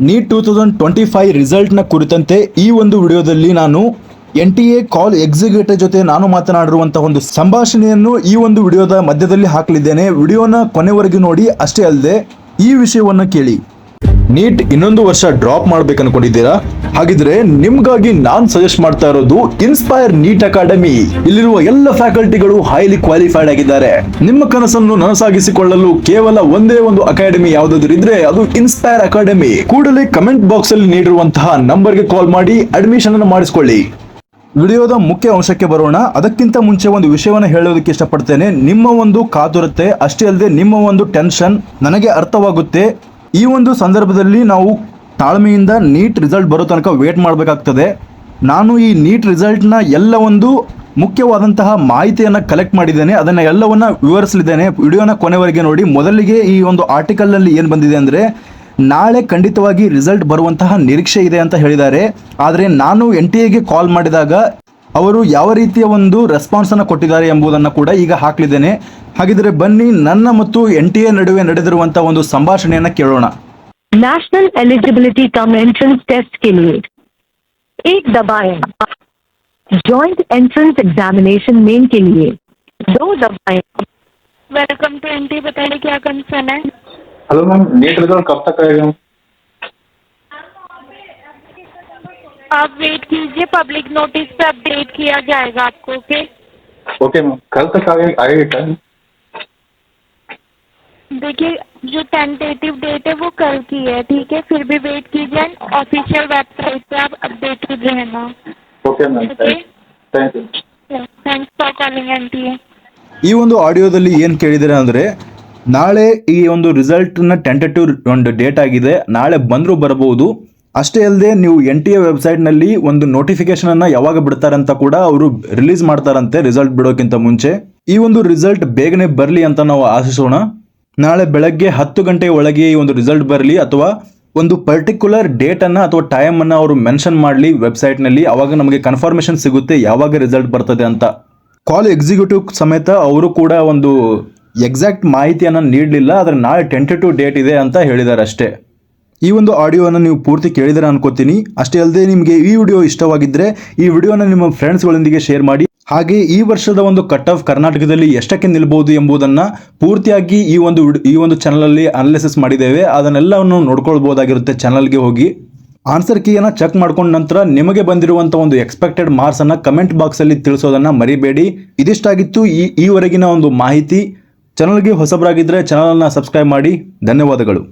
Neat 2025 ರಿಸಲ್ಟ್ನ ಕುರಿತಂತೆ ಈ ಒಂದು ವಿಡಿಯೋದಲ್ಲಿ ನಾನು NTA ಕಾಲ್ ಎಕ್ಸಿಕ್ಯೂಟಿವ್ ಜೊತೆ ನಾನು ಮಾತನಾಡಿರುವಂತಹ ಒಂದು ಸಂಭಾಷಣೆಯನ್ನು ಈ ಒಂದು ವಿಡಿಯೋದ ಮಧ್ಯದಲ್ಲಿ ಹಾಕಲಿದ್ದೇನೆ. ವಿಡಿಯೋನ ಕೊನೆವರೆಗೂ ನೋಡಿ. ಅಷ್ಟೇ ಅಲ್ಲದೆ ಈ ವಿಷಯವನ್ನು ಕೇಳಿ. ನೀಟ್ ಇನ್ನೊಂದು ವರ್ಷ ಡ್ರಾಪ್ ಮಾಡ್ಬೇಕು ಅನ್ಕೊಂಡಿದ್ದೀರಾ? ಹಾಗಿದ್ರೆ ನಿಮ್ಗಾಗಿ ನಾನ್ ಸಜೆಸ್ಟ್ ಮಾಡ್ತಾ ಇರೋದು ಇನ್ಸ್ಪೈರ್ ನೀಟ್ ಅಕಾಡೆಮಿ. ಇಲ್ಲಿರುವ ಎಲ್ಲ ಫ್ಯಾಕಲ್ಟಿಗಳು ಹೈಲಿ ಕ್ವಾಲಿಫೈಡ್ ಆಗಿದ್ದಾರೆ. ನಿಮ್ಮ ಕನಸನ್ನು ನನಸಾಗಿಸಿಕೊಳ್ಳಲು ಕೇವಲ ಒಂದೇ ಒಂದು ಅಕಾಡೆಮಿ ಯಾವುದಾದ್ರೂ ಇದ್ರೆ ಅದು ಇನ್ಸ್ಪೈರ್ ಅಕಾಡೆಮಿ. ಕೂಡಲೇ ಕಮೆಂಟ್ ಬಾಕ್ಸ್ ಅಲ್ಲಿ ನೀಡಿರುವಂತಹ ನಂಬರ್ಗೆ ಕಾಲ್ ಮಾಡಿ ಅಡ್ಮಿಷನ್ ಅನ್ನು ಮಾಡಿಸಿಕೊಳ್ಳಿ. ವಿಡಿಯೋದ ಮುಖ್ಯ ಅಂಶಕ್ಕೆ ಬರೋಣ. ಅದಕ್ಕಿಂತ ಮುಂಚೆ ಒಂದು ವಿಷಯವನ್ನು ಹೇಳೋದಕ್ಕೆ ಇಷ್ಟಪಡ್ತೇನೆ. ನಿಮ್ಮ ಒಂದು ಕಾತುರತೆ ಅಷ್ಟೇ ಅಲ್ಲದೆ ನಿಮ್ಮ ಒಂದು ಟೆನ್ಷನ್ ನನಗೆ ಅರ್ಥವಾಗುತ್ತೆ. ಈ ಒಂದು ಸಂದರ್ಭದಲ್ಲಿ ನಾವು ತಾಳ್ಮೆಯಿಂದ ನೀಟ್ ರಿಸಲ್ಟ್ ಬರೋ ತನಕ ವೇಟ್ ಮಾಡಬೇಕಾಗ್ತದೆ. ನಾನು ಈ ನೀಟ್ ರಿಸಲ್ಟ್ನ ಎಲ್ಲ ಒಂದು ಮುಖ್ಯವಾದಂತಹ ಮಾಹಿತಿಯನ್ನು ಕಲೆಕ್ಟ್ ಮಾಡಿದ್ದೇನೆ. ಅದನ್ನು ಎಲ್ಲವನ್ನು ವಿವರಿಸಲಿದ್ದೇನೆ. ವಿಡಿಯೋನ ಕೊನೆವರೆಗೆ ನೋಡಿ. ಮೊದಲಿಗೆ ಈ ಒಂದು ಆರ್ಟಿಕಲ್ನಲ್ಲಿ ಏನು ಬಂದಿದೆ ಅಂದರೆ, ನಾಳೆ ಖಂಡಿತವಾಗಿ ರಿಸಲ್ಟ್ ಬರುವಂತಹ ನಿರೀಕ್ಷೆ ಇದೆ ಅಂತ ಹೇಳಿದ್ದಾರೆ. ಆದರೆ ನಾನು NTA ಕಾಲ್ ಮಾಡಿದಾಗ ಅವರು ಯಾವ ರೀತಿಯ ಒಂದು ರೆಸ್ಪಾನ್ಸನ್ನು ಕೊಟ್ಟಿದ್ದಾರೆ ಎಂಬುದನ್ನು ಕೂಡ ಈಗ ಹಾಕಲಿದ್ದೇನೆ. ಹಾಗಿದ್ರೆ ಬನ್ನಿ ನನ್ನ ಮತ್ತು NTA ನಡುವೆ ನಡೆದಿರುವಂತಹ ಒಂದು ಸಂಭಾಷಣೆಯನ್ನು ಕೇಳೋಣ. National eligibility cum entrance test के लिए एक दबाएं। जॉइंट एंट्रेंस एग्जामिनेशन मेन के लिए 2 दबाएं। वेलकम टू NTA, बताइए क्या कंसर्न है? हेलो मैम, नीट रिजल्ट कब तक आएगा? आप वेट कीजिए, पब्लिक नोटिस पे अपडेट किया जाएगा आपको. ओके मैम, कल तक आएगा टाइम? देखिए, जो टेंटेटिव डेट है वो कल की है, ठीक है. फिर भी वेट कीजिए, ऑफिशियल वेबसाइट पे आप अपडेटेड रहना. Okay ma'am, thank you. Thanks for calling NTA. ಈ ಒಂದು ಆಡಿಯೋದಲ್ಲಿ ಏನು ಕೇಳಿದರೆ ಅಂದರೆ, ನಾಳೆ ಈ ಒಂದು ರಿಸಲ್ಟ್ನ ಟೆಂಟೇಟಿವ್ ಒಂದು ಡೇಟ್ ಆಗಿದೆ, ನಾಳೆ ಬಂದರೂ ಬರಬಹುದು. ಅಷ್ಟೇ ಅಲ್ಲದೆ ನೀವು NTA ವೆಬ್ಸೈಟ್ನಲ್ಲಿ ಒಂದು ನೋಟಿಫಿಕೇಶನನ್ನು ಯಾವಾಗ ಬಿಡ್ತಾರೆ ಅಂತ ಕೂಡ ಅವರು ರಿಲೀಸ್ ಮಾಡ್ತಾರಂತೆ ರಿಸಲ್ಟ್ ಬಿಡೋಕ್ಕಿಂತ ಮುಂಚೆ. ಈ ಒಂದು ರಿಸಲ್ಟ್ ಬೇಗನೆ ಬರಲಿ ಅಂತ ನಾವು ಆಶಿಸೋಣ. ನಾಳೆ ಬೆಳಗ್ಗೆ 10 ಗಂಟೆ ಒಳಗೆ ಈ ಒಂದು ರಿಸಲ್ಟ್ ಬರಲಿ, ಅಥವಾ ಒಂದು ಪರ್ಟಿಕ್ಯುಲರ್ ಡೇಟನ್ನು ಅಥವಾ ಟೈಮನ್ನು ಅವರು ಮೆನ್ಷನ್ ಮಾಡಲಿ ವೆಬ್ಸೈಟ್ನಲ್ಲಿ. ಆವಾಗ ನಮಗೆ ಕನ್ಫರ್ಮೇಷನ್ ಸಿಗುತ್ತೆ ಯಾವಾಗ ರಿಸಲ್ಟ್ ಬರ್ತದೆ ಅಂತ. ಕಾಲ್ ಎಕ್ಸಿಕ್ಯೂಟಿವ್ ಸಮೇತ ಅವರು ಕೂಡ ಒಂದು ಎಕ್ಸಾಕ್ಟ್ ಮಾಹಿತಿಯನ್ನು ನೀಡಲಿಲ್ಲ. ಆದರೆ ನಾಳೆ ಟೆಂಟೇಟಿವ್ ಡೇಟ್ ಇದೆ ಅಂತ ಹೇಳಿದ್ದಾರೆ ಅಷ್ಟೇ. ಈ ಒಂದು ಆಡಿಯೋವನ್ನು ನೀವು ಪೂರ್ತಿ ಕೇಳಿದರೆ ಅನ್ಕೋತೀನಿ. ಅಷ್ಟೇ ಅಲ್ಲದೆ ನಿಮಗೆ ಈ ವಿಡಿಯೋ ಇಷ್ಟವಾಗಿದ್ದರೆ ಈ ವಿಡಿಯೋನ ನಿಮ್ಮ ಫ್ರೆಂಡ್ಸ್ಗಳೊಂದಿಗೆ ಶೇರ್ ಮಾಡಿ. ಹಾಗೆ ಈ ವರ್ಷದ ಒಂದು ಕಟ್ ಆಫ್ ಕರ್ನಾಟಕದಲ್ಲಿ ಎಷ್ಟಕ್ಕೆ ನಿಲ್ಬಹುದು ಎಂಬುದನ್ನು ಪೂರ್ತಿಯಾಗಿ ಈ ಒಂದು ಚಾನಲಲ್ಲಿ ಅನಾಲಿಸಿಸ್ ಮಾಡಿದ್ದೇವೆ. ಅದನ್ನೆಲ್ಲವನ್ನು ನೋಡ್ಕೊಳ್ಬಹುದಾಗಿರುತ್ತೆ. ಚಾನಲ್ಗೆ ಹೋಗಿ ಆನ್ಸರ್ ಕೀಯನ್ನು ಚೆಕ್ ಮಾಡ್ಕೊಂಡ ನಂತರ ನಿಮಗೆ ಬಂದಿರುವಂಥ ಒಂದು ಎಕ್ಸ್ಪೆಕ್ಟೆಡ್ ಮಾರ್ಕ್ಸನ್ನು ಕಮೆಂಟ್ ಬಾಕ್ಸಲ್ಲಿ ತಿಳಿಸೋದನ್ನು ಮರಿಬೇಡಿ. ಇದಿಷ್ಟಾಗಿತ್ತು ಈವರೆಗಿನ ಒಂದು ಮಾಹಿತಿ. ಚಾನಲ್ಗೆ ಹೊಸಬರಾಗಿದ್ದರೆ ಚಾನಲನ್ನು ಸಬ್ಸ್ಕ್ರೈಬ್ ಮಾಡಿ. ಧನ್ಯವಾದಗಳು.